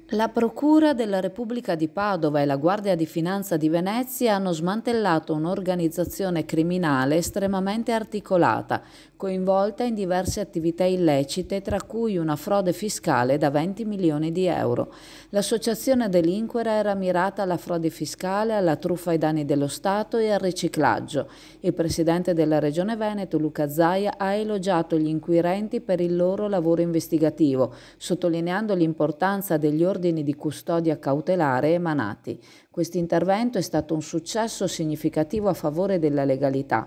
La Procura della Repubblica di Padova e la Guardia di Finanza di Venezia hanno smantellato un'organizzazione criminale estremamente articolata, coinvolta in diverse attività illecite, tra cui una frode fiscale da 20 milioni di euro. L'associazione delinquere era mirata alla frode fiscale, alla truffa ai danni dello Stato e al riciclaggio. Il presidente della Regione Veneto, Luca Zaia, ha elogiato gli inquirenti per il loro lavoro investigativo, sottolineando l'importanza degli ordini di custodia cautelare emanati. Questo intervento è stato un successo significativo a favore della legalità.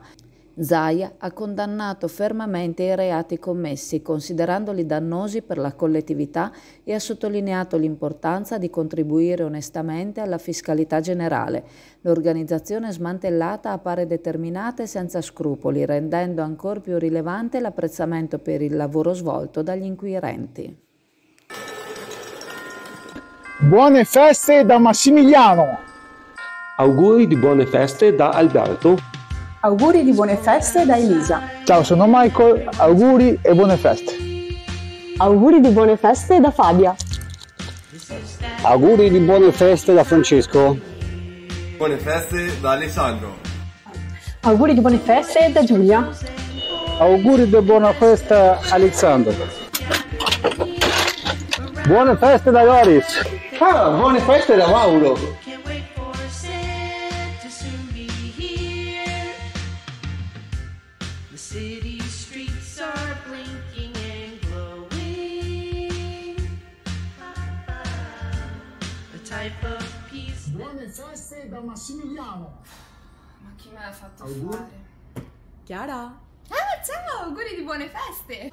Zaia ha condannato fermamente i reati commessi, considerandoli dannosi per la collettività, e ha sottolineato l'importanza di contribuire onestamente alla fiscalità generale. L'organizzazione smantellata appare determinata e senza scrupoli, rendendo ancor più rilevante l'apprezzamento per il lavoro svolto dagli inquirenti. Buone feste da Massimiliano! Auguri di buone feste da Alberto. Auguri di buone feste da Elisa. Ciao, sono Michael, auguri e buone feste. Auguri di buone feste da Fabia. Auguri di buone feste da Francesco. Buone feste da Alessandro. Auguri di buone feste da Giulia. Auguri di buona festa Alessandro. Buone feste da Doris. Buone feste da Mauro. City streets are blinking and glowing. A type of peace. Buone feste da Massimiliano. Ma chi me l'ha fatto fare? Chiara? Ciao, auguri di buone feste!